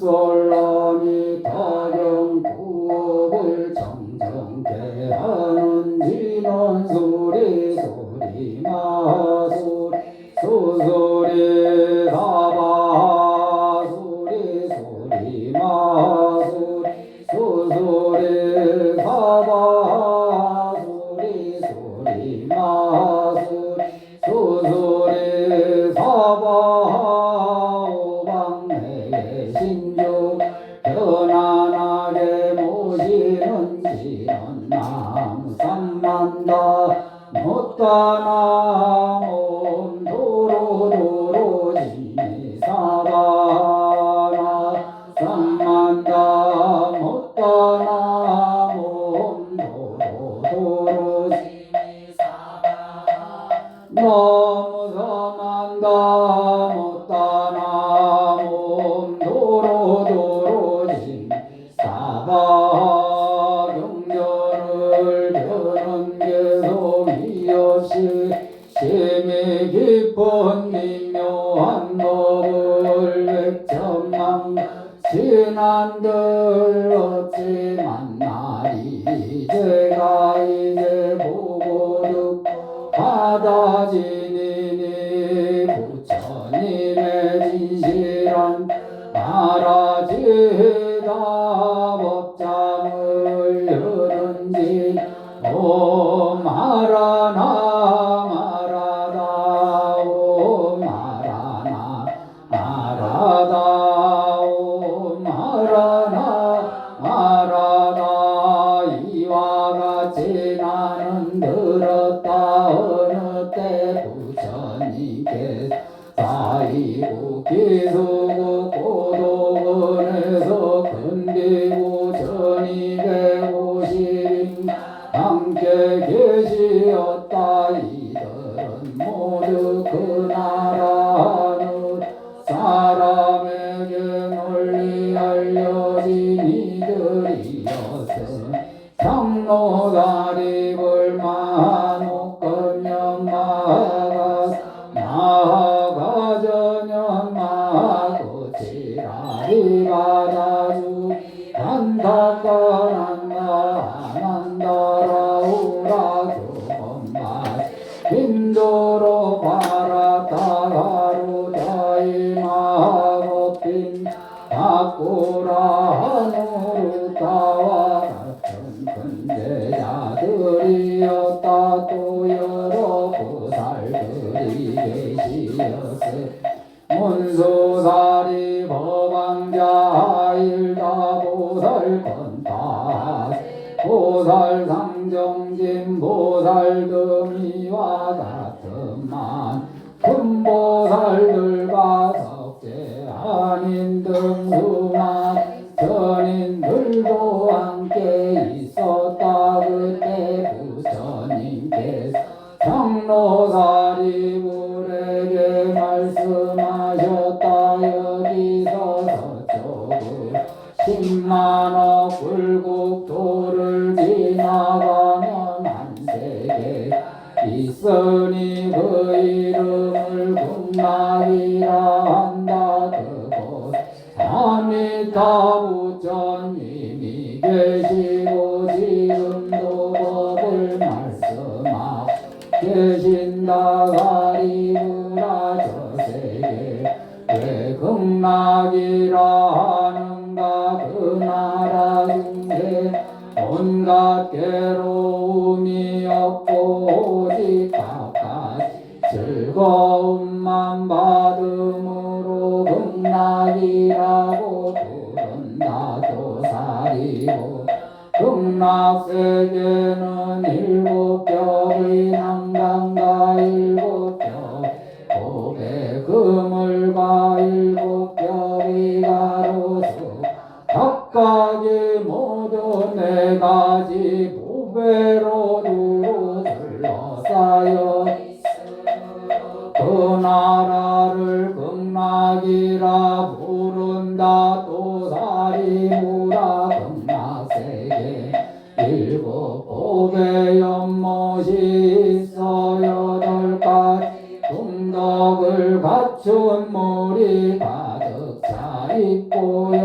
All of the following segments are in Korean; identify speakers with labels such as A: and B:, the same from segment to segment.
A: 솔라니 타경 구업을 정정케 하는 진원 소리 소리 마소리 소소리 사바 소리 소리 마소리 소소리 사바 소리 소리 마소리 소소리 사바 오방내 신주 편안하게 모시는 진원 나무 삼만다 못다나 도로 지니 사바나 삼만다 못다나 도로 지니 사바나 너무 삼만다 못다나 도로 지니 사바 경전을 펴는 개성이 없이 심히 깊은 미묘한 법을 백천만 신한들 어찌 만나리 제가 이제 보고 듣고 받아지니니 부처님의 진실한 말하지다 법장을 여는지 오 말하나 말하다 오 말하나 말하다 오 말하나 말하다 이와 같이 나는 들었다 어느 때 부처님께 사이고 기수고 고도근에서 근비고 전이백오십인 함께 계시었다. 이들은 모두 그 나라 하늘 사람에게 널리 알려진 이들이었어. 장로다리불 마목건년 마가전년 마고치라리 받아주 한다까란다 조금만 빈도로 바라다가로 다임하고 빈 바꾸라 하누르 타와 같은 근제자들이었다. 또 여러 보살들이 계시었으 문수사리 법왕자 일다 보살건파 보살상정진 보살등이와 같은만 금보살들과 석재 한인 등수만 전인들도 함께 있었다. 그때 부처님께서 장로사리불에게 말씀하셨다. 여기서 서쪽으로 10만억 굴곡도를 지나가면 한 세계 있으니 그 이름을 군락이라 한다. 그곳 아미타 부처님이 계시고 지금도 법을 말씀하고 계신다. 가리구나 저 세계 왜 극락이라 하는가. 그 나라 중에 온갖 괴로움이 없고 오직 각각 즐거움만 받음으로 극락이라고 부른다. 도사리고 극락세계는 7겹의 난강과 7겹 고개 그물과 7겹의 가로수 각각이 모두 4가지 보배로 두루 둘러싸여 그 나라를 극락이라 부른다. 도사리무라 극락세계 7 보배 연못이 있어 8가지 덕을 갖춘 물이 가득 차 있고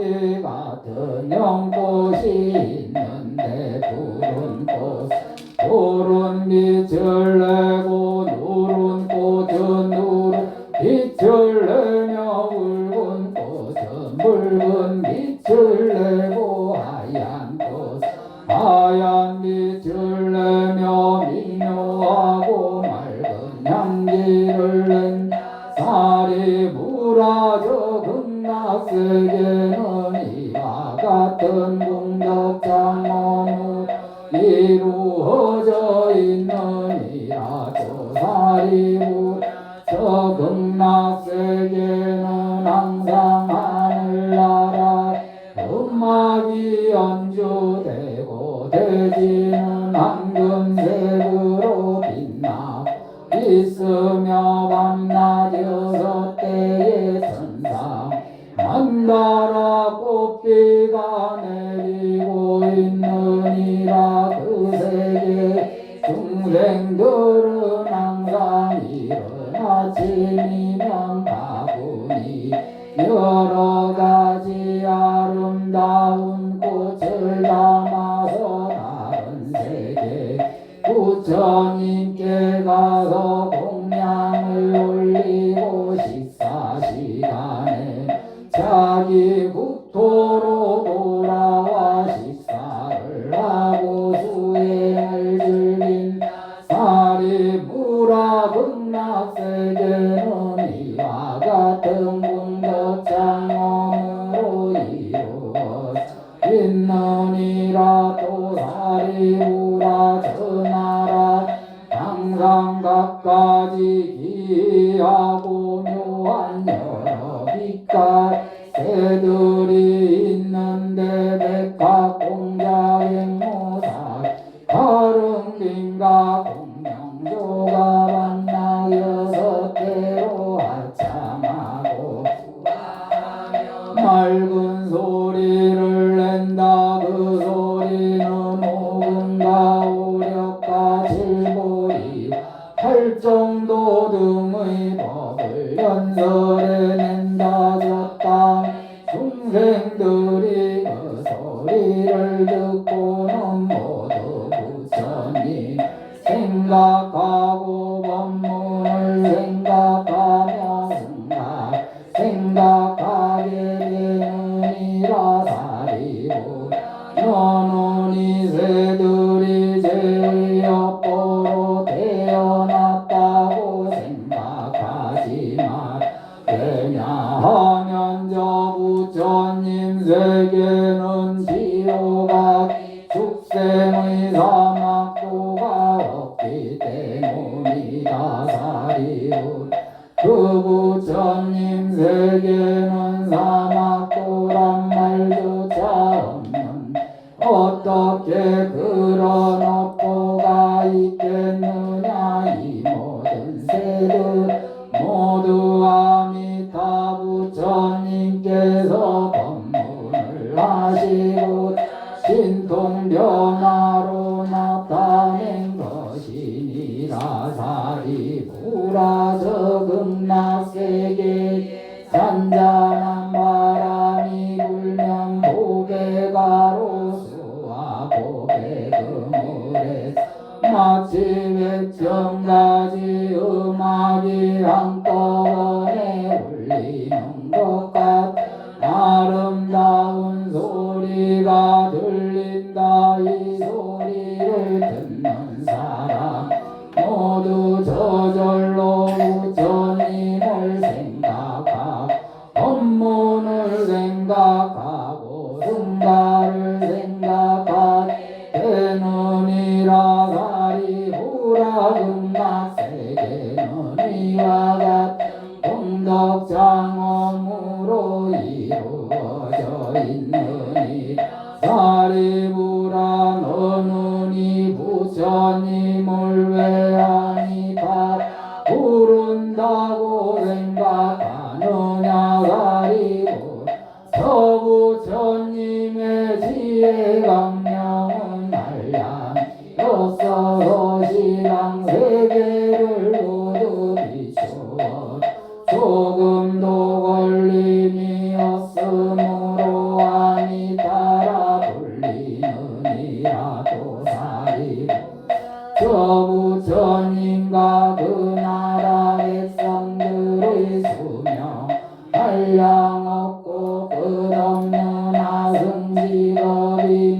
A: 꽃비 같은 연꽃이 있는데 푸른 빛을 내고 누른 꽃은 누른 빛을 내며 붉은 꽃은 붉은 빛을 내고 하얀 빛을 내며 미묘하고 맑은 향기를 낸 쌀이 무라져 극락세계는 이와 같은 공덕장엄으로 이루어져 있느니라. 조사리 무라져 극락세계는 항상 하늘나라 음악이 연주되고 대지는 황금색으로 빛나 있으며 밤낮 6대의 천상 만다라 꽃비가 내리고 있느니라. 그 세계 중생들은 항상 이른 아침이면 바구니 여러 가지 아름다운 꽃을 담아서 다른 세계 부처님께 가서 공양을 올리고 식사 시간에 자기 국토로 돌아와 식사를 하고 수행을 즐긴 사리 무라 극락세계는 이와 같은 공덕장엄으로 이루어지느니라. 또 사리 무라 전하라 항상 각가지 기하고 묘한 여러 빛깔 새들이 있는데 백합 공자행모사 가릉빈과 공명조가 만나 6대로 하참하고 맑은 소리를 낸다. 그 소리는 오금과 오력과 칠보리 팔정도 등의 법을 연설해낸다. 저 땅 중생들이 그 소리를 듣고는 모두 부처님 생각하고 법문을 생각하며 생각하게 되느니라. 사리고 너는 이 새들이 죄의 여포로 태어났다고 생각하지 마. 왜냐하면 저 부처님 세계는 지옥과 축생의 사막도가 없기 때문이다. 사리고 그 부처님 세계는 사막도란 말조차 없는 어떻게 그런 업보가 있겠느냐. 이 모든 새들 모두 아미타 부처님께서 법문을 하시고 신통변화로 나타낸 것이니라. 사리 무라 저 극락세계 잔잔한 바람이 불면 고개가로수와 고개그물에 마치 100점까지 음악이 한꺼번에 울리는 것 같아 아름다운 소리가 들린다. 이 소리를 듣는 사람 모두 저절로 부처님을 생각하고 법문을 생각하고 승가를 생각하게 되느니라. 사리 무라 극락세계는 이와 같은 공덕장엄으로 이루어져 있느니. 사리 무라 너는 이 부처님을 왜 아니까 부른다고 생각하느냐. 사리고 저 부처님의 지혜 강령은 한량이었어서 시랑 세계를 모두 비추어 조금도 걸림이 없으므로 한량 없고 끝없는 아승직업이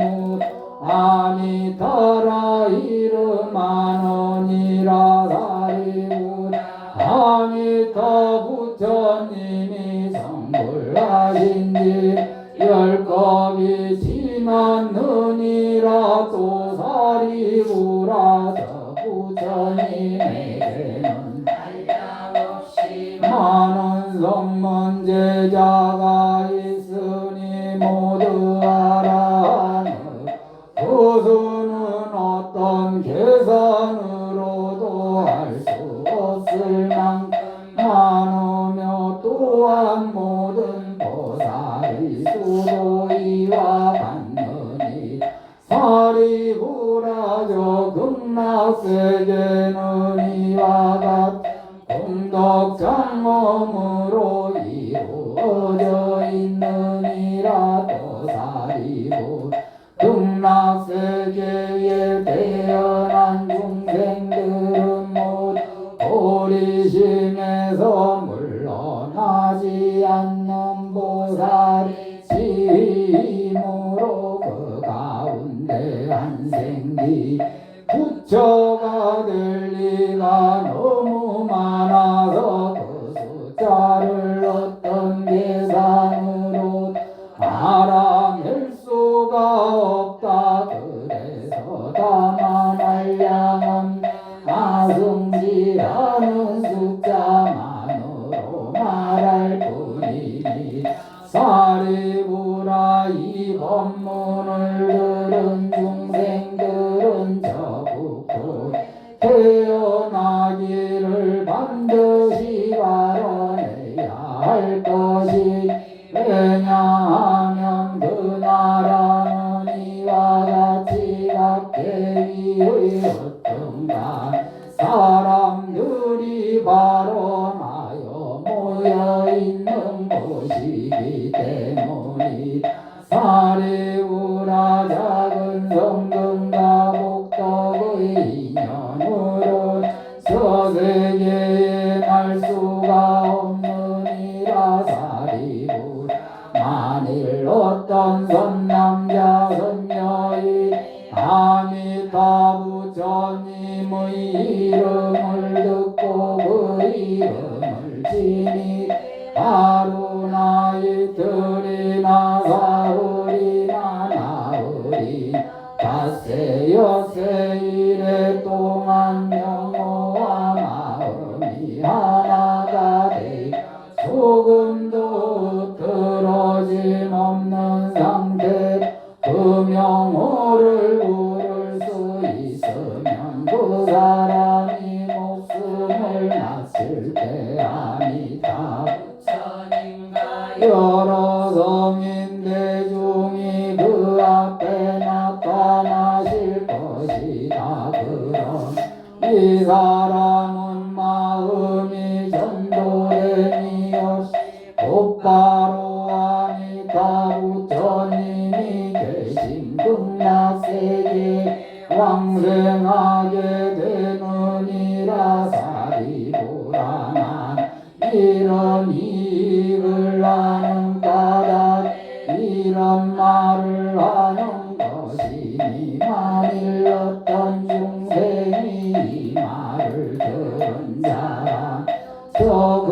A: 아미타라 이름하느니라 사리부라 아미타 부처님이 성불하신지 열겁이 지났느니라 또 사리부라 저 부처님에게는 한량없이 많은 성문 제자가 있으니 모두 알아 그수는 어떤 계산으로도 알 수 없을 만큼 많으며 또한 모든 보살이 수도 이와 같느니 사리부라 저 극락세계는 이와 같은 공덕장엄으로 이루어져 있느니라 또 사리부 극락세계에 태어난 중생들은 모두 도리심에서 물러나지 않는 보살이 지힘으로 그 가운데 한 생기 부처가 될 리가 너무 많아서 그 숫자를 어떤 계산으로 알아낼 수가 없다. 그래서 다만 한량은 아승지라는 숫자만으로 말할 뿐이니 사리부라 이 법문을 들은 중생들은 저부터 태어나기를 반드시 바라내야 할 것이 왜냐하면 그 나라는 이와 같이 각계의 어떤가 사람들이 발언하여 모여있는 곳이기 때문이 사리부라 작은 성금과 복덕의 인연으로 서세계에 날 수가 없느니라 사리부 만일 어떤 선남자 선녀인 아미타 부처님의 이름을 듣고 그 이름을 지니 하루나 이틀이나 사흘이나 나흘이 닷새 엿새 이래 동안 명호와 마음이 하나가 돼 조금도 틀어짐 없는 상태 그 명호를 부를 수 있으면 그 사람이 목숨을 놨을 때 아미타 부처님과 여러 성인 대중이 그 앞에 나타나실 것이다. 그럼 이 사람은 마음이 전도됨이 없이 곧바로 아미타 부처님이 계신 극락세계에 왕생하게 되느니라 사리부라만 이런 이익을 아는 까닭 이런 말을 하는 것이니 만일 어떤 중생이 이 말을 들은 사람 저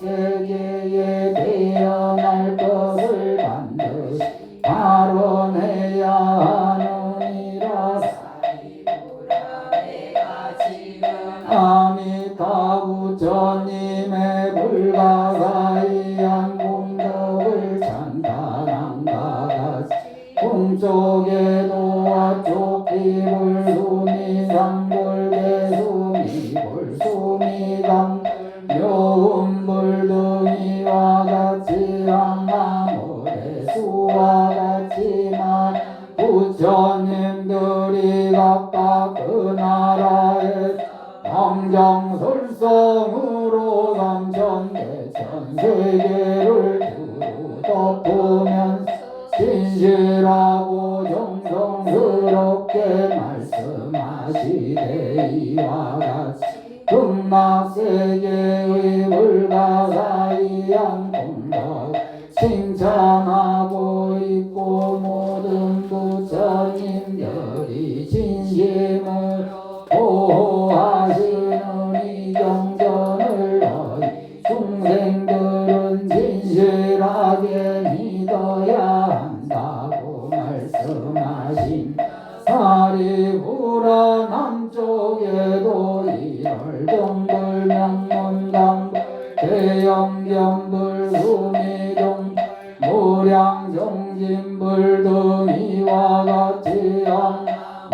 A: 극락세계에 태어날 것을 반드시 발언해야 하느니라 사리부라 내가 지금 아미타 부처님의 불가사의한 공덕을 찬탄한가 같이 동쪽에도 아쪽이 불수미 상불대수미 불수미 강 묘음불 등이와 같이 항나무대수와 같지만 부처님들이 각각 그 나라에 성정설성으로 삼천대천세계를 두루 덮으면서 진실하고 정성스럽게 말씀하시되 이와 같이 극락세계의 불가사의한 칭찬하고 있고 모든 부처님들이 진심을 보호하시는 이 경전을 너희 중생들은 진실하게 믿어야 한다고 말씀하신 사리부라 남쪽에도 일월정불 명문강불 대영견불 수미동 무량정진불 등 이와 같이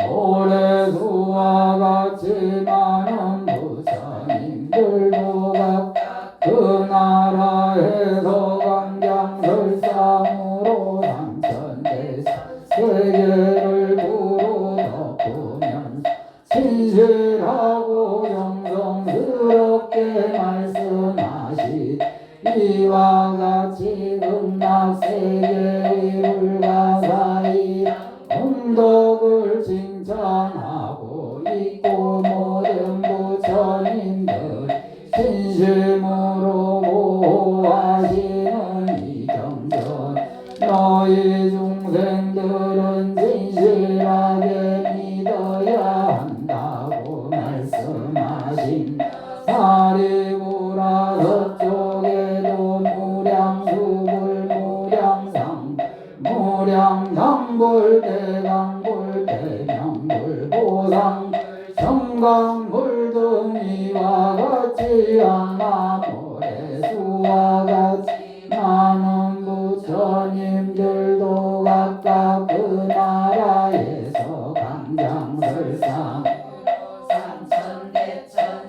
A: 모래수와 같이 많은 부처님들도 각각 그 나라에서 강장설상으로 삼천대 세계를 두루 덮으면 진실하고 정성스럽게 말씀하시 이와 같이 극락세계의 불가사의 공덕을 칭찬하고 있고 모든 부처님들 진심으로 보호하시는 이 경전 너희 중생들은 진실하게 믿어야 한다고 말씀하신 사리부라 서쪽에도 무량수불 무량상 무량강불 대강불 대명불 보상 정강불 등 이와 같이 한마모래수와 같이 많은 부처님들도 각각 그 나라에서 강장설상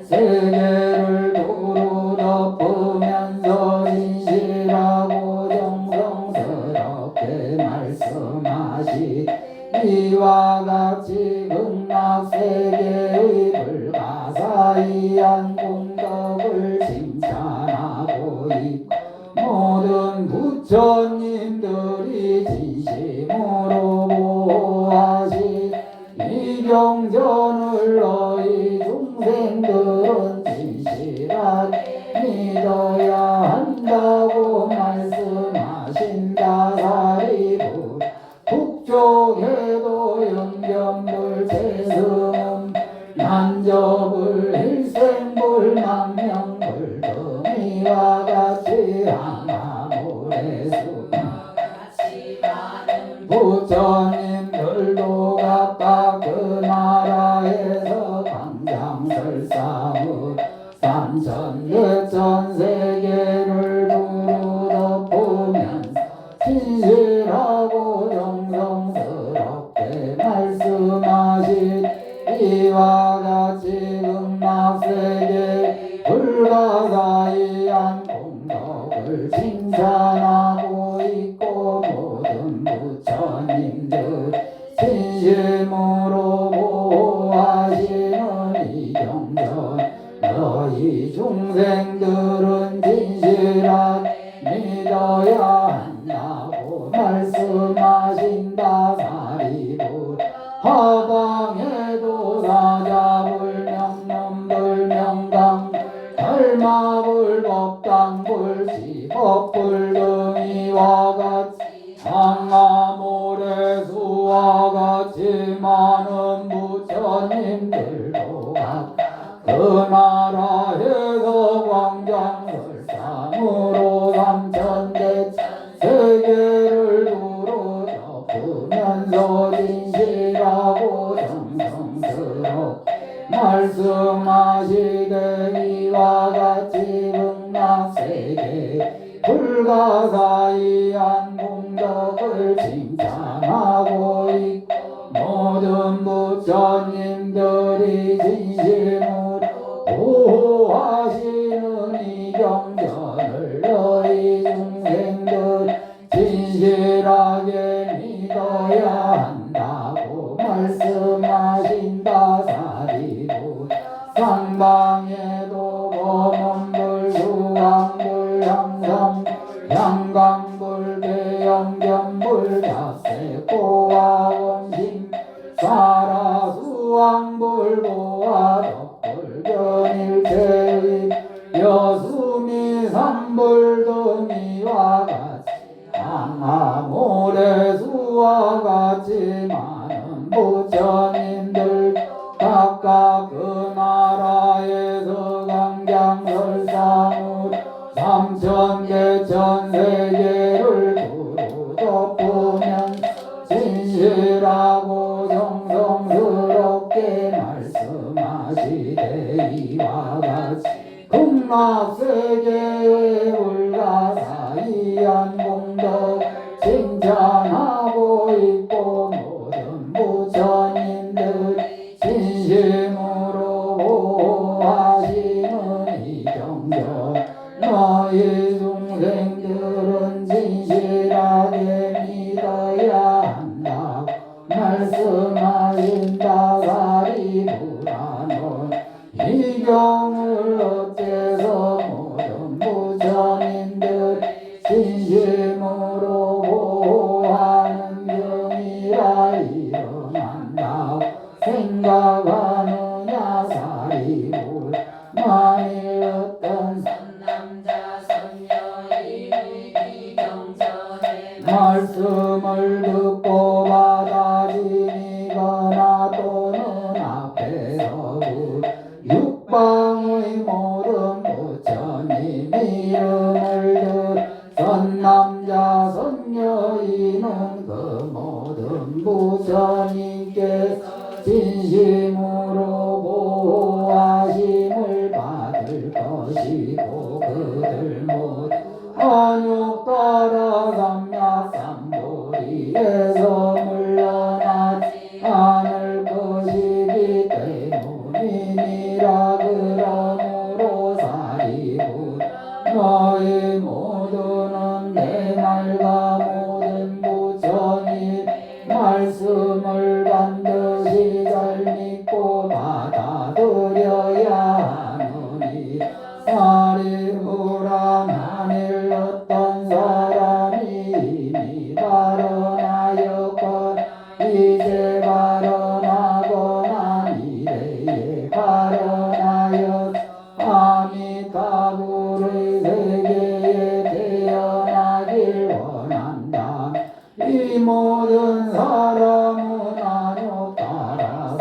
A: 세계를 두루 덮으면서 진실하고 정성스럽게 말씀하시 이와 같이 극락세계의 불가사의한 공덕을 칭찬하고 있고 모든 부처님들이 진심으로 보호하시 이 경전을 너희 중생들은 진실하게 믿어야 한다고 말씀하신다 사리부 북쪽에도 영견불 재승음 난저불 일생불 망명불 등이와 같이 하나모래수 부처님들도 각각 그 나라에서 강장설상의 삼천대천 세계를 두루 덮으면 진실하고 정성스럽게 말씀하신 이와 같이 극락세계 불가사의한 공덕을 칭찬하고 있고 모든 부처님들 진심으로 보호하시는 이 경전 너희 중생들은 진실하게 믿어야 한다고 말씀하신다 사리부 하방에도 사자불 명문불 명강 달마불 법당불 시법불 등이와 같이 항아모래수와 같이 많은 부처님들도 그 나라에서 광장설상으로 삼천대 세계를 두루 덮으면서 진실하고 정성스럽게 말씀하시되 이와 같이 극락세계 불가사의한 공덕을 칭찬하고 있고 모든 부처님들이 진심으로 보호하시는 이 경전을 너희 중생들 진실하게 믿어야 한다고 말씀하신다 사리부 상방에도 범원불 수강불 양강불 대영견불 자세고와 원심 사라수왕불 보화덕불 견일체의 여수미 삼불 등이와 같이 이렇게 전 세계를 두루 덮으면 진실하고 정성스럽게 말씀하시되 이와 같이 극락세계의 불가사의한 공덕 칭찬하고 있고 모든 부처님들이 진심으로 보호하시는 이 경전 너희 중생들은 진실하게 믿어야 한다 말씀하신다. 사리부라는 이 경을 어째서 모든 부처님들 진심으로 보호하는 경이라 일어난다 생각하느냐. 사리부 만일 어떤
B: 남자 선녀인이 이 경전에
A: 말씀을 듣고 받아들이거나 또는 앞에서 육방의 모든 부처님 이름을 듣던 남자 선녀인은 그 모든 부처님께 진심으로 보호하심을 받을 것이고 그들 모두 안욕 따라 삼약삼보리에서 물러나지 않을 것이기 때문이니라. 그러므로 사리부 너희 모두는 내 말과 모든 부처님 말씀을 반드시 잘 믿고 받아들여야 하느니 사리부라 만일 어떤 사람이 이미 발언하였건 이제 발언하거나 미래에 발언하였 아미타불의 세계에 태어나길 원한다. 이 모든 사람은 안욕 따라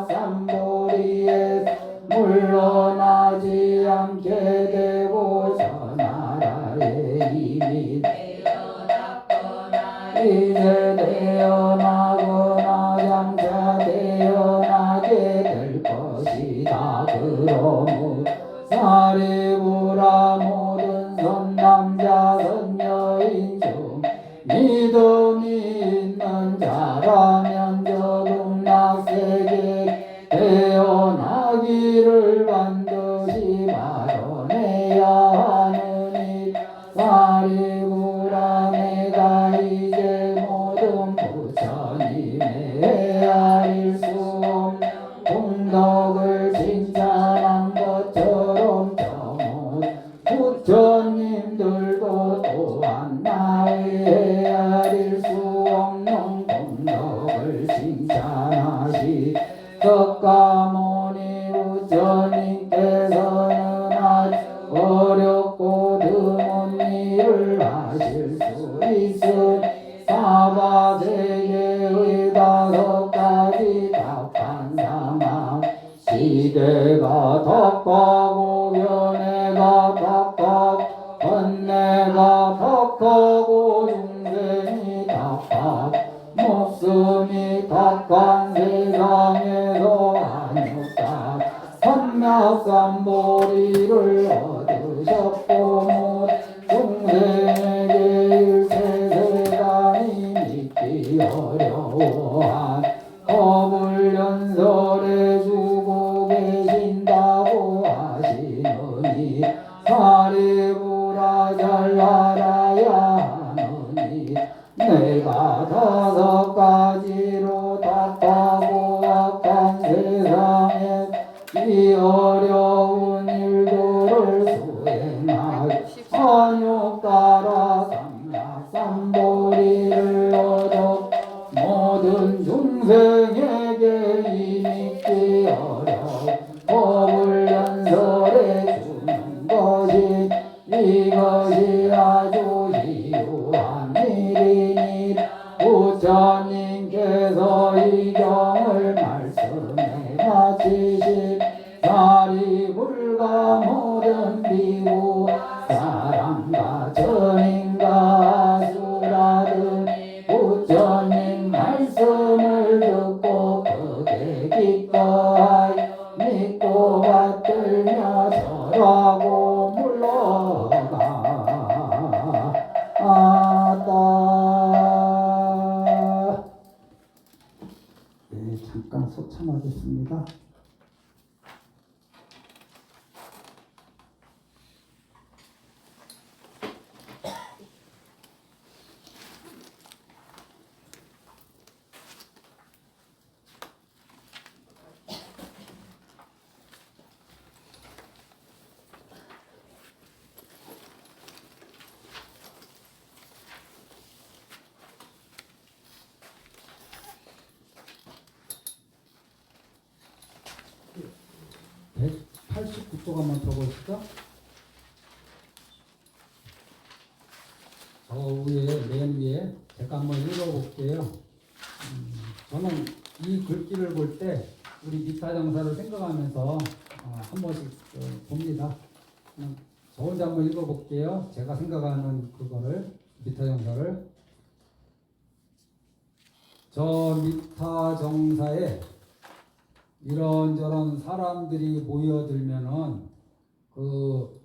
A: 삼약삼보리에 물러나지 않게 되고 저 나라에 이미
B: 태어났거나
A: 이제 태어나거나 장차 태어나게 될 것이다. 그러므로 사리부라 모든 선남자 선녀인 중 믿음이 있는 자라면 저 극락세계에 태어나기를 반드시 발언해야 하느니 사리부라 내가 이제 모든 부처님의 헤아릴 수 없는 공덕을 칭찬한 것처럼 저모 부처님들도 또한 나의 헤아릴 수 없는 공덕을 칭찬하시 석가모니 부처님께서는 아주 어렵고 드문 일을 하실 수 있으니 사바세계의 5가지 답한 상황 시대가 덕하고 견해가 덕하고 번뇌가 덕하고 중생이 덕하고 목숨이 덕한 세상에서 안욕다 삼약삼보리를 얻으셨고 중생에게 일체세상이 믿기 어려워한 겁을 연설해 주고 계신다고 하시느니 사리부라 잘 알아야 하느니 내가 5가지로 답하고 악한 세상에 이 어려운 일들을 수행하여 안욕 따라 삼약삼보리를 얻어 모든 중생에게 이 믿기 어려운 법을 연설해 주는 것이 이것이 아주 희유한 일이니 부처님께서 이 경을 말씀해 마치신 사리불가 모든 비구 사랑과 전인가 수라든 부처님 말씀을 듣고 크게 기뻐하여 믿고 받들며 절하고 물러가 아따. 네, 잠깐 소참하겠습니다. 네, 189쪽 한번 펴보실까? 저 위에, 맨 위에 제가 한번 읽어볼게요. 저는 이 글귀를 볼 때 우리 미타정사를 생각하면서 한 번씩 봅니다. 저 혼자 한번 읽어볼게요. 제가 생각하는 그거를, 미타정사를. 저 미타정사에 이런저런 사람들이 모여들면은 그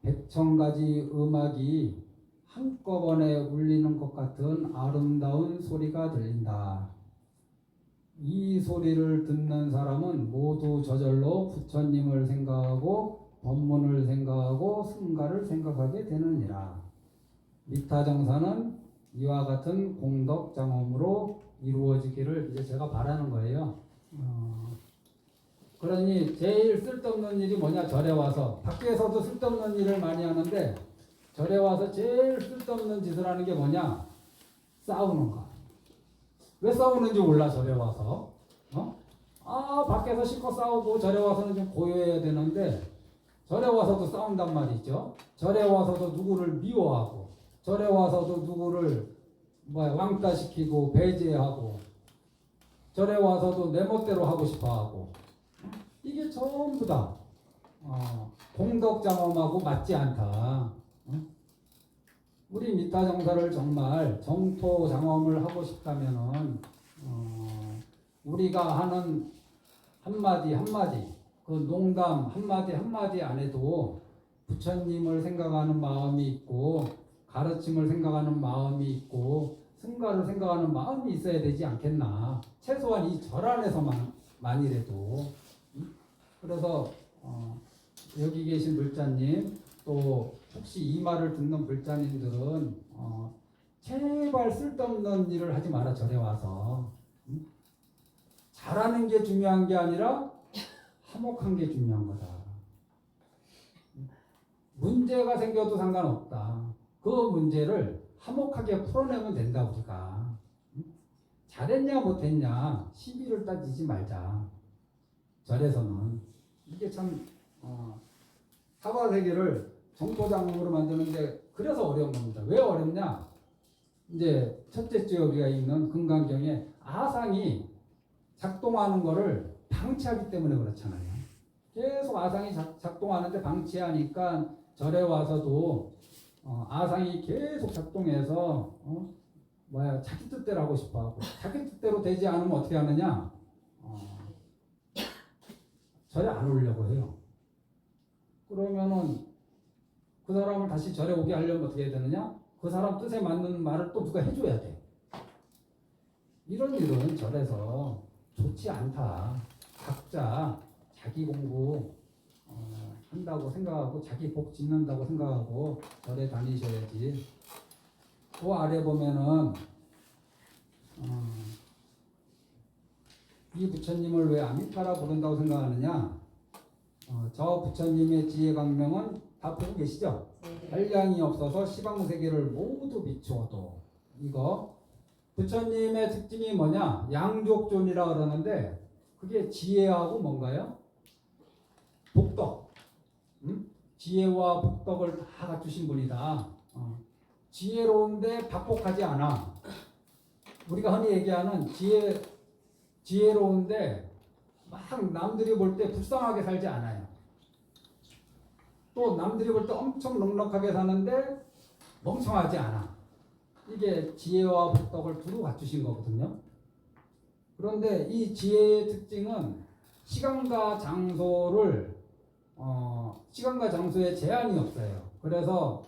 A: 100,000가지 음악이 한꺼번에 울리는 것 같은 아름다운 소리가 들린다. 이 소리를 듣는 사람은 모두 저절로 부처님을 생각하고 법문을 생각하고 승가를 생각하게 되느니라. 미타정사는 이와 같은 공덕장엄으로 이루어지기를 이제 제가 바라는 거예요. 그러니 제일 쓸데없는 일이 뭐냐? 절에 와서, 밖에서도 쓸데없는 일을 많이 하는데 절에 와서 제일 쓸데없는 짓을 하는 게 뭐냐? 싸우는 거. 왜 싸우는지 몰라. 절에 와서 밖에서 실컷 싸우고 절에 와서는 좀 고요해야 되는데 절에 와서도 싸운단 말이죠. 절에 와서도 누구를 미워하고, 절에 와서도 누구를 왕따시키고 배제하고, 절에 와서도 내 멋대로 하고 싶어하고, 이게 전부 다 공덕장엄하고 맞지 않다. 우리 미타정사를 정말 정토장엄을 하고 싶다면은 우리가 하는 한마디 한마디, 그 농담 한마디 한마디 안에도 부처님을 생각하는 마음이 있고, 가르침을 생각하는 마음이 있고, 승가를 생각하는 마음이 있어야 되지 않겠나. 최소한 이 절 안에서만이라도. 그래서 여기 계신 불자님, 또 혹시 이 말을 듣는 불자님들은 제발 쓸데없는 일을 하지 마라. 절에 와서 잘하는 게 중요한 게 아니라 화목한 게 중요한 거다. 문제가 생겨도 상관없다. 그 문제를 화목하게 풀어내면 된다. 우리가 잘했냐 못했냐 시비를 따지지 말자. 절에서는 이게 참 사바세계를 정토장엄으로 만드는데 그래서 어려운 겁니다. 왜 어렵냐? 이제 첫째 주에 우리가 읽는 금강경에 아상이 작동하는 거를 방치하기 때문에 그렇잖아요. 계속 아상이 작동하는데 방치하니까 절에 와서도 아상이 계속 작동해서 자기 뜻대로 하고 싶어하고, 자기 뜻대로 되지 않으면 어떻게 하느냐? 절에 안 오려고 해요. 그러면은 그 사람을 다시 절에 오게 하려면 어떻게 해야 되느냐? 그 사람 뜻에 맞는 말을 또 누가 해줘야 돼. 이런 일은 절에서 좋지 않다. 각자 자기 공부 한다고 생각하고, 자기 복 짓는다고 생각하고 절에 다니셔야지. 그 아래 보면은 이 부처님을 왜 아미타라 부른다고 생각하느냐? 저 부처님의 지혜 광명은 다 보고 계시죠? 한량이 없어서 시방세계를 모두 비추어도. 이거 부처님의 특징이 뭐냐? 양족존이라 그러는데 그게 지혜하고 뭔가요? 복덕. 지혜와 복덕을 다 갖추신 분이다. 지혜로운데 박복하지 않아. 우리가 흔히 얘기하는 지혜로운데 막 남들이 볼 때 불쌍하게 살지 않아요. 또 남들이 볼 때 엄청 넉넉하게 사는데 멍청하지 않아. 이게 지혜와 복덕을 두루 갖추신 거거든요. 그런데 이 지혜의 특징은 시간과 장소를 시간과 장소에 제한이 없어요. 그래서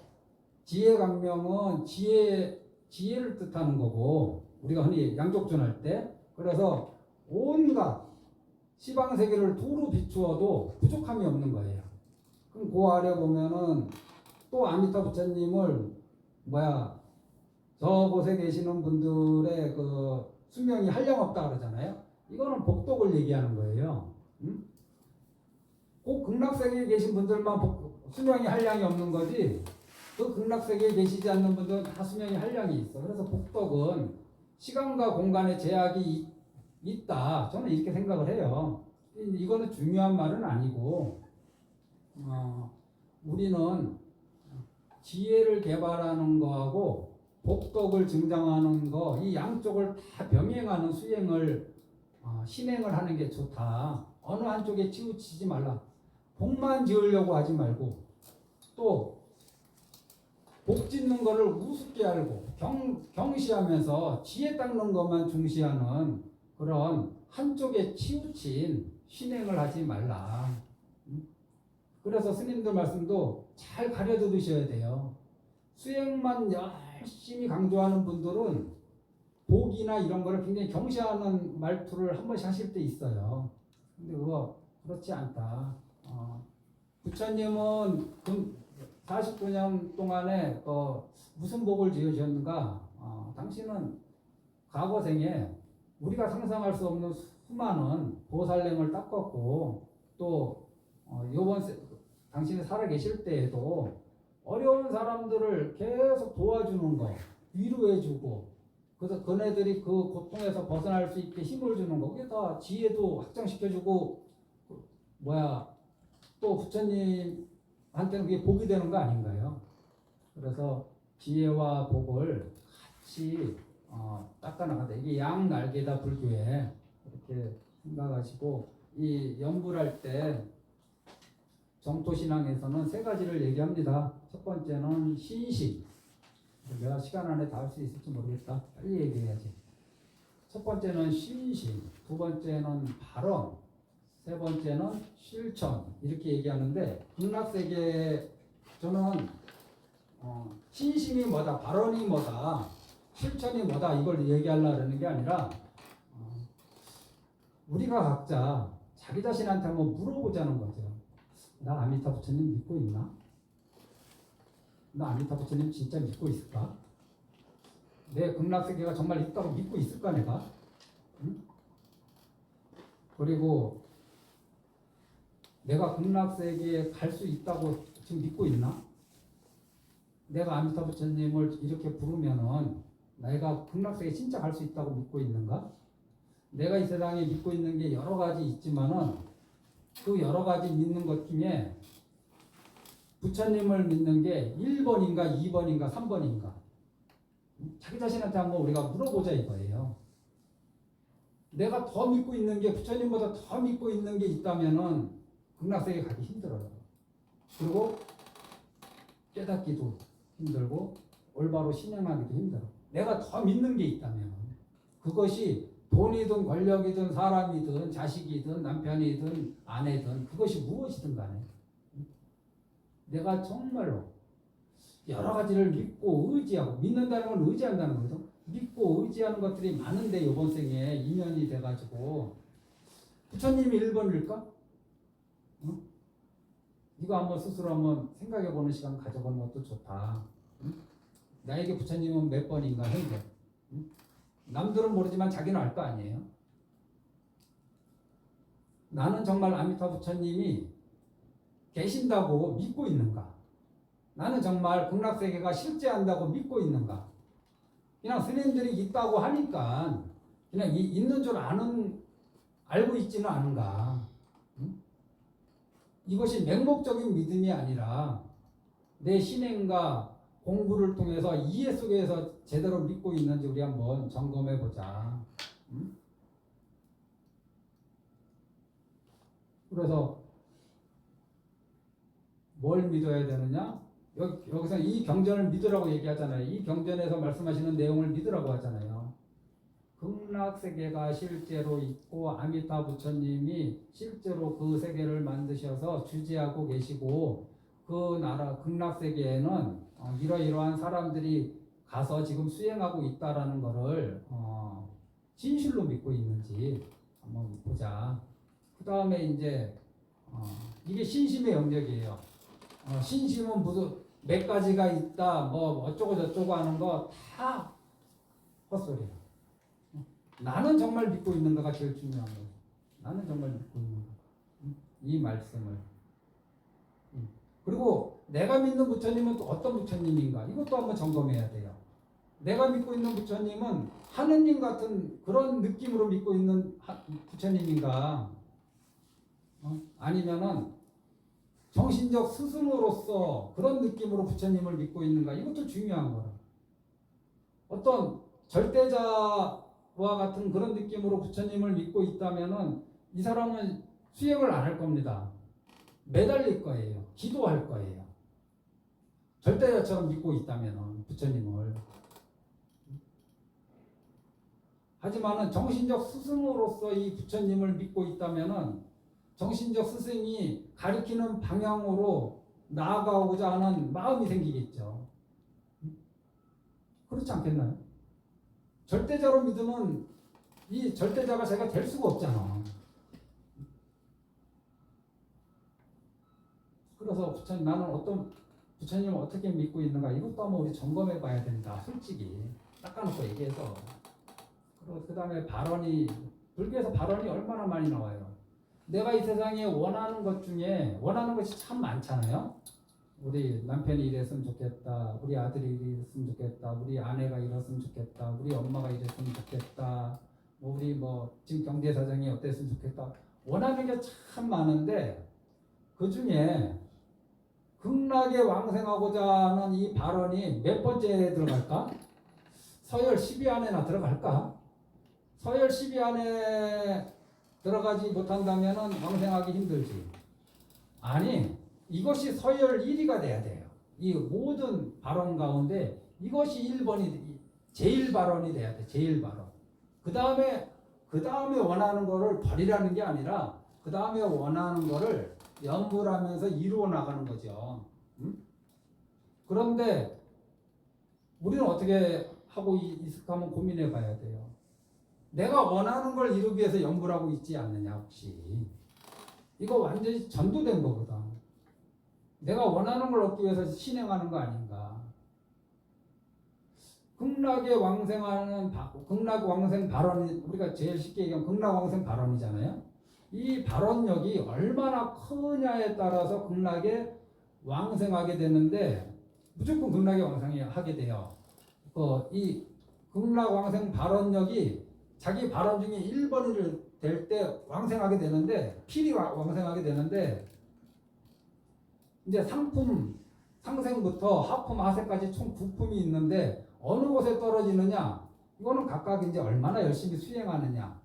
A: 지혜 강명은 지혜를 뜻하는 거고, 우리가 흔히 양족존할 때, 그래서 온갖 시방 세계를 두루 비추어도 부족함이 없는 거예요. 그럼 그 아래 보면은 또 아미타 부처님을 저 곳에 계시는 분들의 그 수명이 한량없다 그러잖아요. 이거는 복덕을 얘기하는 거예요. 꼭 극락세계에 계신 분들만 수명이 한량이 없는 거지, 그 극락세계에 계시지 않는 분들은 다 수명이 한량이 있어. 그래서 복덕은 시간과 공간의 제약이 있다, 저는 이렇게 생각을 해요. 이거는 중요한 말은 아니고, 우리는 지혜를 개발하는 거하고 복덕을 증장하는 거, 이 양쪽을 다 병행하는 수행을 신행을 하는 게 좋다. 어느 한쪽에 치우치지 말라. 복만 지으려고 하지 말고, 또 복 짓는 거를 우습게 알고 경시하면서 지혜 닦는 것만 중시하는 그런 한쪽에 치우친 신행을 하지 말라. 그래서 스님들 말씀도 잘 가려 들으셔야 돼요. 수행만 열심히 강조하는 분들은 복이나 이런 거를 굉장히 경시하는 말투를 한 번씩 하실 때 있어요. 근데 그거 그렇지 않다. 부처님은 49년 동안에 무슨 복을 지으셨는가? 당신은 과거생에 우리가 상상할 수 없는 수많은 보살렘을 닦았고, 또 당신이 살아 계실 때에도 어려운 사람들을 계속 도와주는 거, 위로해주고, 그래서 그네들이 그 고통에서 벗어날 수 있게 힘을 주는 거, 그게 다 지혜도 확장시켜주고, 또 부처님한테는 그게 복이 되는 거 아닌가요? 그래서 지혜와 복을 같이 닦아나간다. 이게 양날개다, 불교에. 이렇게 생각하시고, 이 연불할 때 정토신앙에서는 세 가지를 얘기합니다. 첫 번째는 신식. 내가 시간 안에 다 할 수 있을지 모르겠다. 빨리 얘기해야지. 첫 번째는 신식, 두 번째는 발언, 세 번째는 실천. 이렇게 얘기하는데, 극락세계 저는 신심이 뭐다, 발언이 뭐다, 실천이 뭐다, 이걸 얘기하려고 하는 게 아니라, 우리가 각자 자기 자신한테 한번 물어보자는 거죠. 나 아미타 부처님 믿고 있나? 나 아미타 부처님 진짜 믿고 있을까? 내 극락세계가 정말 있다고 믿고 있을까 내가? 응? 그리고 내가 극락세계에 갈 수 있다고 지금 믿고 있나? 내가 아미타 부처님을 이렇게 부르면은 내가 극락세계에 진짜 갈 수 있다고 믿고 있는가? 내가 이 세상에 믿고 있는 게 여러 가지 있지만은 그 여러 가지 믿는 것 중에 부처님을 믿는 게 1번인가 2번인가 3번인가, 자기 자신한테 한번 우리가 물어보자 이거예요. 내가 더 믿고 있는 게, 부처님보다 더 믿고 있는 게 있다면은 극락세계 가기 힘들어요. 그리고 깨닫기도 힘들고 올바로 신행하기도 힘들어. 내가 더 믿는 게 있다면, 그것이 돈이든 권력이든 사람이든 자식이든 남편이든 아내든 그것이 무엇이든 간에 내가 정말로 여러 가지를 믿고 의지하고, 믿는다는 건 의지한다는 거죠. 믿고 의지하는 것들이 많은데 이번 생에 인연이 돼가지고 부처님이 1번일까? 응? 이거 한번 스스로 한번 생각해보는 시간 가져보는 것도 좋다. 응? 나에게 부처님은 몇 번인가 현재? 응? 남들은 모르지만 자기는 알 거 아니에요. 나는 정말 아미타 부처님이 계신다고 믿고 있는가? 나는 정말 극락세계가 실제한다고 믿고 있는가? 그냥 스님들이 있다고 하니까 그냥 있는 줄 알고 있지는 않은가? 응? 이것이 맹목적인 믿음이 아니라 내 신행과 공부를 통해서 이해 속에서 제대로 믿고 있는지 우리 한번 점검해 보자. 응? 그래서 뭘 믿어야 되느냐? 여기서 이 경전을 믿으라고 얘기하잖아요. 이 경전에서 말씀하시는 내용을 믿으라고 하잖아요. 극락세계가 실제로 있고 아미타 부처님이 실제로 그 세계를 만드셔서 주재하고 계시고 그 나라 극락세계에는 이러이러한 사람들이 가서 지금 수행하고 있다라는 거를 진실로 믿고 있는지 한번 보자. 그 다음에 이제 이게 신심의 영역이에요. 신심은 무슨 몇 가지가 있다 뭐 어쩌고 저쩌고 하는 거 다 헛소리야. 나는 정말 믿고 있는가가 제일 중요한 거예요. 나는 정말 믿고 있는가. 이 말씀을. 그리고 내가 믿는 부처님은 또 어떤 부처님인가 이것도 한번 점검해야 돼요. 내가 믿고 있는 부처님은 하느님 같은 그런 느낌으로 믿고 있는 부처님인가 아니면은 정신적 스승으로서 그런 느낌으로 부처님을 믿고 있는가 이것도 중요한 거라. 어떤 절대자와 같은 그런 느낌으로 부처님을 믿고 있다면은 이 사람은 수행을 안 할 겁니다. 매달릴 거예요. 기도할 거예요. 절대자처럼 믿고 있다면은 부처님을. 하지만은 정신적 스승으로서 이 부처님을 믿고 있다면은 정신적 스승이 가리키는 방향으로 나아가고자 하는 마음이 생기겠죠. 그렇지 않겠나요? 절대자로 믿으면 이 절대자가 제가 될 수가 없잖아. 그래서 부처님, 나는 어떤 부처님을 어떻게 믿고 있는가 이것도 한번 우리 점검해 봐야 된다. 솔직히 닦아놓고 얘기해서. 그리고 그 다음에 발언이 불교에서 발언이 얼마나 많이 나와요. 내가 이 세상에 원하는 것 중에 원하는 것이 참 많잖아요. 우리 남편이 이랬으면 좋겠다. 우리 아들이 이랬으면 좋겠다. 우리 아내가 이랬으면 좋겠다. 우리 엄마가 이랬으면 좋겠다. 우리 지금 경제 사정이 어땠으면 좋겠다. 원하는 게 참 많은데 그 중에 극락에 왕생하고자 하는 이 발언이 몇 번째에 들어갈까? 서열 10위 안에나 들어갈까? 서열 10위 안에 들어가지 못한다면 왕생하기 힘들지. 아니, 이것이 서열 1위가 돼야 돼요. 이 모든 발언 가운데 이것이 1번이 제일 발언이 돼야 돼. 제일 발언. 그 다음에 원하는 거를 버리라는 게 아니라 그 다음에 원하는 거를 연불하면서 이루어 나가는 거죠. 그런데 우리는 어떻게 하고 있을까 한번 고민해 봐야 돼요. 내가 원하는 걸 이루기 위해서 연불하고 있지 않느냐 혹시. 이거 완전히 전도된 거거든. 내가 원하는 걸 얻기 위해서 신행하는 거 아닌가. 극락에 왕생하는 극락 왕생 발언이 우리가 제일 쉽게 얘기하면 극락 왕생 발언이잖아요. 이 발언력이 얼마나 크냐에 따라서 극락에 왕생하게 되는데 무조건 극락에 왕생하게 돼요. 이 극락 왕생 발언력이 자기 발언 중에 1번이 될 때 왕생하게 되는데 필히 왕생하게 되는데 이제 상품 상생부터 하품 하세까지 총 9품이 있는데 어느 곳에 떨어지느냐 이거는 각각 이제 얼마나 열심히 수행하느냐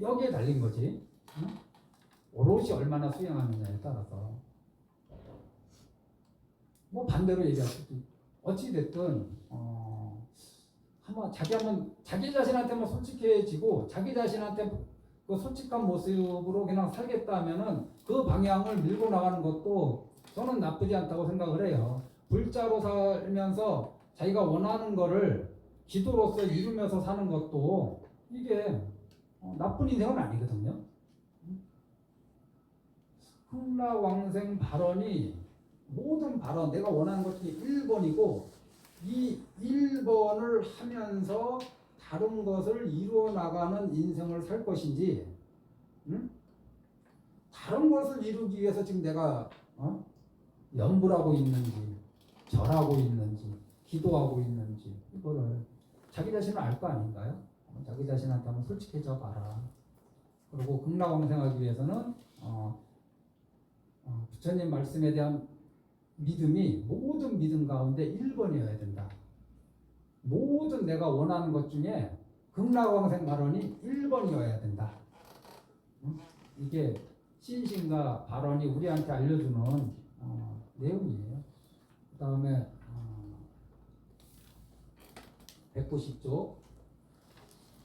A: 여기에 달린 거지. 응? 오롯이 얼마나 수행하느냐에 따라서 반대로 얘기할 수도 어찌 됐든 한번 자기 자신한테만 솔직해지고 자기 자신한테 그 솔직한 모습으로 그냥 살겠다 하면은 그 방향을 밀고 나가는 것도 저는 나쁘지 않다고 생각을 해요. 불자로 살면서 자기가 원하는 거를 기도로서 이루면서 사는 것도 이게 나쁜 인생은 아니거든요. 흥락왕생 발언이 모든 발언 내가 원하는 것 중에 1번이고 이 1번을 하면서 다른 것을 이루어 나가는 인생을 살 것인지 다른 것을 이루기 위해서 지금 내가 염불하고 있는지 절하고 있는지 기도하고 있는지 이거를 자기 자신을 알 거 아닌가요? 자기 자신한테 한번 솔직해져 봐라. 그리고 극락왕생하기 위해서는 부처님 말씀에 대한 믿음이 모든 믿음 가운데 1번이어야 된다. 모든 내가 원하는 것 중에 극락왕생 발언이 1번이어야 된다. 이게 신신과 발언이 우리한테 알려주는 내용이에요. 그 다음에 190쪽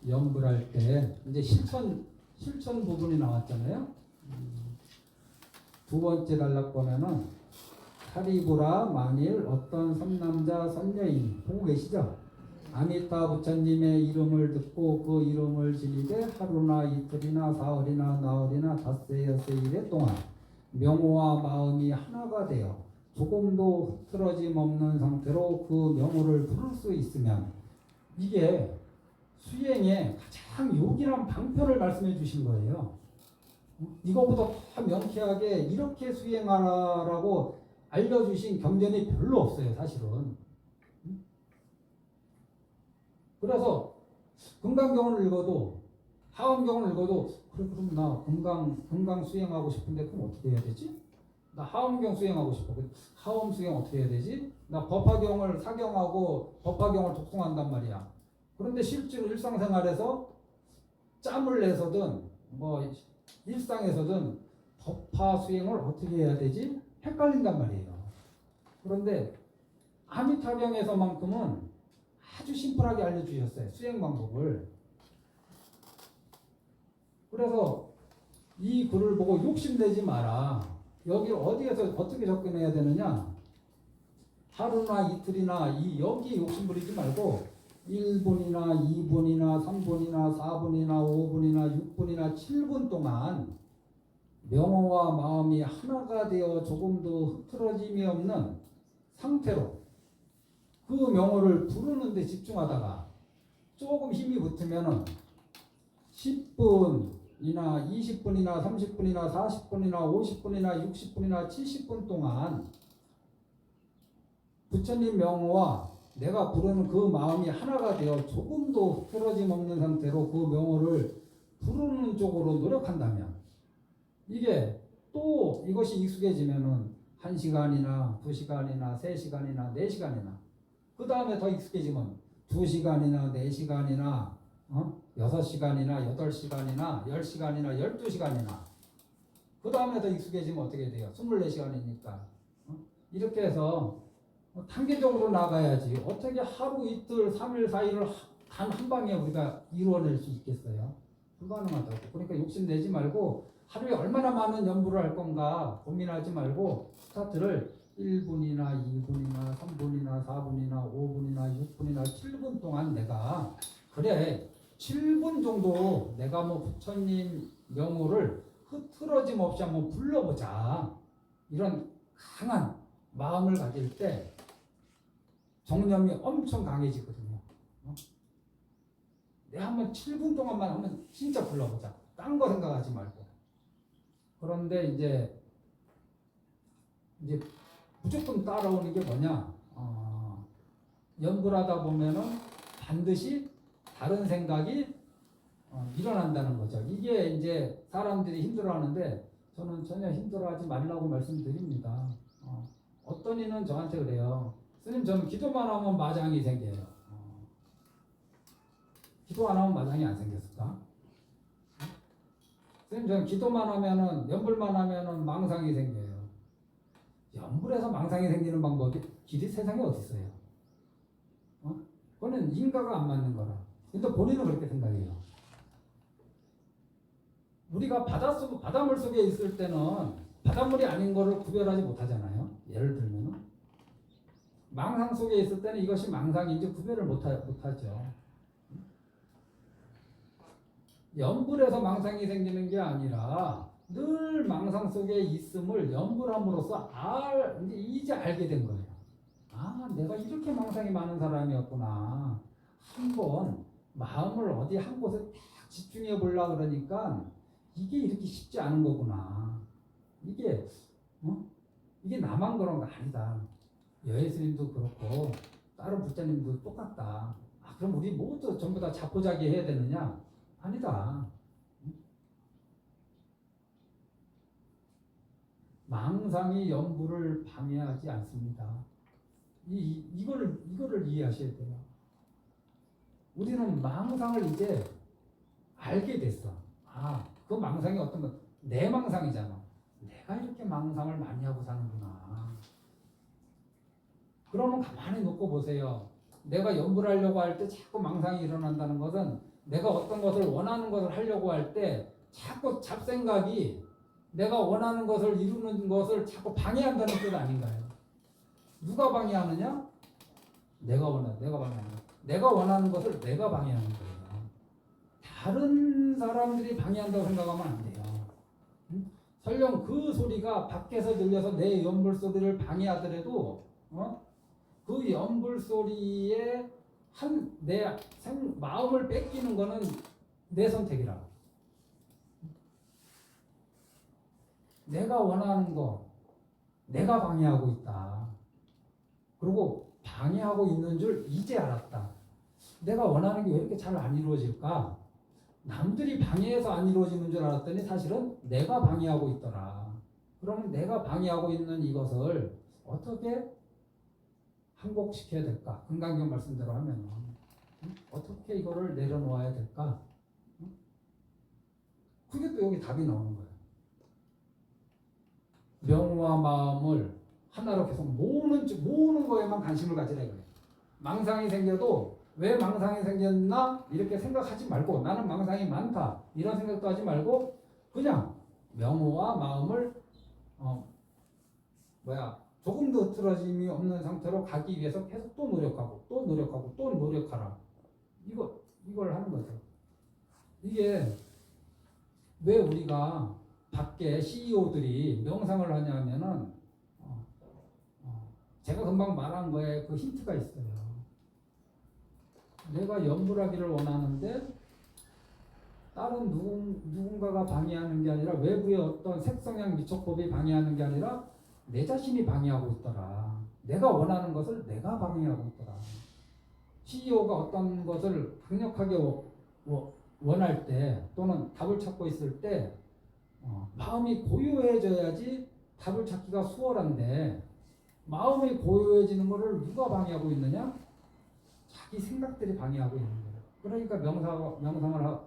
A: 연불할 때 이제 실천 부분이 나왔잖아요. 두 번째 단락 보면은 사리부라 만일 어떤 선남자 선녀인 보고 계시죠? 아미타 부처님의 이름을 듣고 그 이름을 지니되 하루나 이틀이나 사흘이나 나흘이나 닷새 여섯 일에 동안 명호와 마음이 하나가 되어 조금도 흐트러짐 없는 상태로 그 명호를 부를 수 있으면 이게 수행의 가장 요긴한 방편을 말씀해 주신 거예요. 이거보다 더 명쾌하게 이렇게 수행하라고 알려주신 경전이 별로 없어요, 사실은. 그래서 금강경을 읽어도 하엄경을 읽어도 그래 그럼 나 금강 수행하고 싶은데 그럼 어떻게 해야 되지? 나 하엄경 수행하고 싶어. 하엄 수행 어떻게 해야 되지? 나 법화경을 사경하고 법화경을 독송한단 말이야. 그런데 실제로 일상생활에서 짬을 내서든 뭐 일상에서든 법화 수행을 어떻게 해야 되지? 헷갈린단 말이에요. 그런데 아미타경에서만큼은 아주 심플하게 알려주셨어요. 수행 방법을. 그래서 이 글을 보고 욕심내지 마라. 여기 어디에서 어떻게 접근해야 되느냐? 하루나 이틀이나 여기에 욕심 부리지 말고 1분이나 2분이나 3분이나 4분이나 5분이나 6분이나 7분 동안 명호와 마음이 하나가 되어 조금도 흐트러짐이 없는 상태로 그 명호를 부르는 데 집중하다가 조금 힘이 붙으면은 10분이나 20분이나 30분이나 40분이나 50분이나 60분이나 70분 동안 부처님 명호와 내가 부르는 그 마음이 하나가 되어 조금도 흐트러짐 없는 상태로 그 명호를 부르는 쪽으로 노력한다면 이게 또 이것이 익숙해지면은 1시간이나 2시간이나 3시간이나 4시간이나 그 다음에 더 익숙해지면 2시간이나 4시간이나 6시간이나 8시간이나 10시간이나 12시간이나 그 다음에 더 익숙해지면 어떻게 돼요? 24시간이니까 이렇게 해서 단계적으로 나가야지 어떻게 하루 이틀 3일 4일을 단 한 방에 우리가 이루어낼 수 있겠어요? 불가능하다고. 그러니까 욕심내지 말고 하루에 얼마나 많은 연부를 할 건가 고민하지 말고 스타트를 1분이나 2분이나 3분이나 4분이나 5분이나 6분이나 7분 동안 내가 그래 7분 정도 내가 뭐 부처님 명호를 흐트러짐 없이 한번 불러보자. 이런 강한 마음을 가질 때 정념이 엄청 강해지거든요. 내가 한번 7분 동안만 한번 진짜 불러보자. 딴 거 생각하지 말고. 그런데 이제 무조건 따라오는 게 뭐냐? 연불하다 보면은 반드시 다른 생각이 일어난다는 거죠. 이게 이제 사람들이 힘들어하는데 저는 전혀 힘들어하지 말라고 말씀드립니다. 어떤 이는 저한테 그래요. 스님 저는 기도만 하면 마장이 생겨요. 기도 안 하면 마장이 안 생겼을까? 스님 저는 기도만 하면은 연불만 하면은 망상이 생겨요. 연불에서 망상이 생기는 방법이 길이 세상에 어디 있어요? 그거는 인과가 안 맞는 거라. 근데 본인은 그렇게 생각해요. 우리가 바닷물 속에 있을 때는 바닷물이 아닌 거를 구별하지 못하잖아요. 예를 들면은 망상 속에 있을 때는 이것이 망상인지 구별을 못하죠. 연불에서 망상이 생기는 게 아니라 늘 망상 속에 있음을 연불함으로써 이제 알게 된 거예요. 내가 이렇게 망상이 많은 사람이었구나. 한번 마음을 어디 한 곳에 딱 집중해 보려고 그러니까 이게 이렇게 쉽지 않은 거구나. 이게 나만 그런 거 아니다. 여예스님도 그렇고 다른 부처님도 똑같다. 그럼 우리 모두 전부 다 자포자기 해야 되느냐? 아니다. 망상이 연불을 방해하지 않습니다. 이거를 이해하셔야 돼요. 우리는 망상을 이제 알게 됐어. 그 망상이 어떤 건 내 망상이잖아. 내가 이렇게 망상을 많이 하고 사는구나. 그러면 가만히 놓고 보세요. 내가 연구를 하려고 할 때 자꾸 망상이 일어난다는 것은 내가 어떤 것을 원하는 것을 하려고 할 때 자꾸 잡생각이 내가 원하는 것을 이루는 것을 자꾸 방해한다는 뜻 아닌가요? 누가 방해하느냐? 내가 방해하는 거야. 내가 원하는 것을 내가 방해하는 거예요. 다른 사람들이 방해한다고 생각하면 안 돼요. 응? 설령 그 소리가 밖에서 들려서 내 연불 소리를 방해하더라도 그 연불 소리에 내 마음을 뺏기는 거는 내 선택이라. 내가 원하는 거 내가 방해하고 있다. 그리고 방해하고 있는 줄 이제 알았다. 내가 원하는 게 왜 이렇게 잘 안 이루어질까? 남들이 방해해서 안 이루어지는 줄 알았더니 사실은 내가 방해하고 있더라. 그러면 내가 방해하고 있는 이것을 어떻게 항복시켜야 될까? 금강경 말씀대로 하면 어떻게 이거를 내려놓아야 될까? 그게 또 여기 답이 나오는 거예요. 명과 마음을 하나로 계속 모으는 거에만 관심을 가지라 이거예요. 망상이 생겨도 왜 망상이 생겼나 이렇게 생각하지 말고 나는 망상이 많다 이런 생각도 하지 말고 그냥 명호와 마음을 조금도 흐트러짐이 없는 상태로 가기 위해서 계속 또 노력하라. 이걸 하는 거죠. 이게 왜 우리가 밖에 CEO들이 명상을 하냐면은 제가 금방 말한 거에 그 힌트가 있어요. 내가 연불하기를 원하는데 다른 누군가가 방해하는 게 아니라 외부의 어떤 색성향 미촉법이 방해하는 게 아니라 내 자신이 방해하고 있더라. 내가 원하는 것을 내가 방해하고 있더라. CEO가 어떤 것을 강력하게 원할 때 또는 답을 찾고 있을 때 마음이 고요해져야지 답을 찾기가 수월한데 마음이 고요해지는 것을 누가 방해하고 있느냐? 자기 생각들이 방해하고 있는 거예요. 그러니까 명상을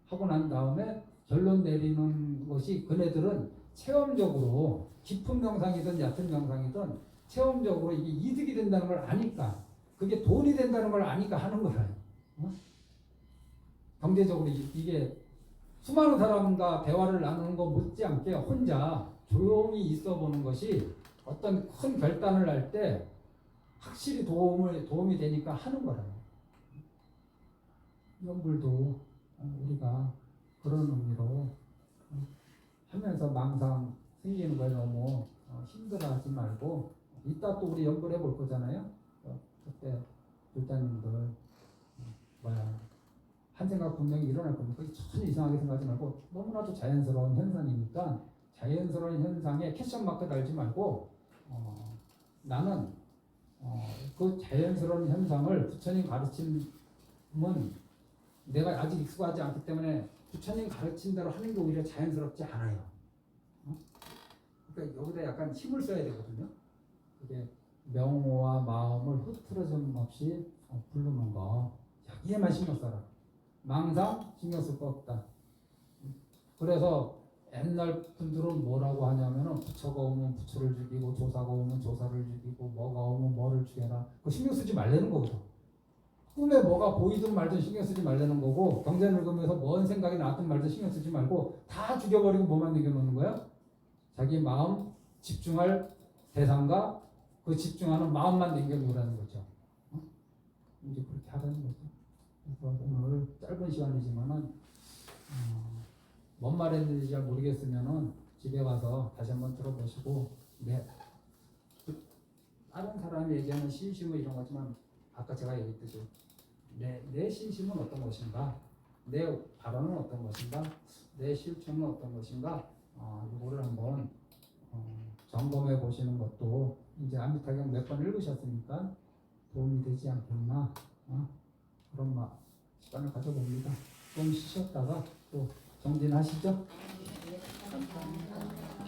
A: 하고 난 다음에 결론 내리는 것이 그네들은 체험적으로 깊은 명상이든 얕은 명상이든 체험적으로 이게 이득이 된다는 걸 아니까 그게 돈이 된다는 걸 아니까 하는 거예요. 경제적으로 이게 수많은 사람과 대화를 나누는 거 못지않게 혼자 조용히 있어 보는 것이 어떤 큰 결단을 할 때 확실히 도움이 되니까 하는 거라요. 연불도 우리가 그런 의미로 하면서 망상 생기는 걸 너무 힘들어하지 말고 이따 또 우리 연불해 볼 거잖아요. 그때 불자님들 한 생각 분명히 일어날 겁니다. 전혀 이상하게 생각하지 말고 너무나도 자연스러운 현상이니까 자연스러운 현상에 캐션 마크 달지 말고 나는 그 자연스러운 현상을 부처님 가르침은 내가 아직 익숙하지 않기 때문에 부처님 가르친 대로 하는 게 오히려 자연스럽지 않아요. 그러니까 여기다 약간 힘을 써야 되거든요. 그게 명호와 마음을 흐트러짐 없이 부르는 거 여기에만 신경 써라. 망상 신경 쓸 거 없다. 그래서 옛날 분들은 뭐라고 하냐면은 부처가 오면 부처를 죽이고 조사가 오면 조사를 죽이고 뭐가 오면 뭐를 죽여라. 그거 신경 쓰지 말라는 거거든. 꿈에 뭐가 보이든 말든 신경 쓰지 말라는 거고 경전을 읽으면서 뭔 생각이 나든 말든 신경 쓰지 말고 다 죽여버리고 뭐만 남겨놓는 거야? 자기 마음 집중할 대상과 그 집중하는 마음만 남겨놓으라는 거죠. 이제 그렇게 하라는 거죠. 그래서 오늘 짧은 시간이지만은 뭔 말했는지 잘 모르겠으면은 집에 와서 다시 한번 들어보시고 다른 사람이 얘기하는 신심은 이런 거지만 아까 제가 얘기했듯이 내 신심은 어떤 것인가, 내 발언은 어떤 것인가, 내 실천은 어떤 것인가, 이거를 한번 점검해 보시는 것도 이제 아미타경 몇 번 읽으셨으니까 도움이 되지 않겠나 그런 시간을 가져봅니다. 좀 쉬셨다가 또 정진하시죠.
B: 감사합니다.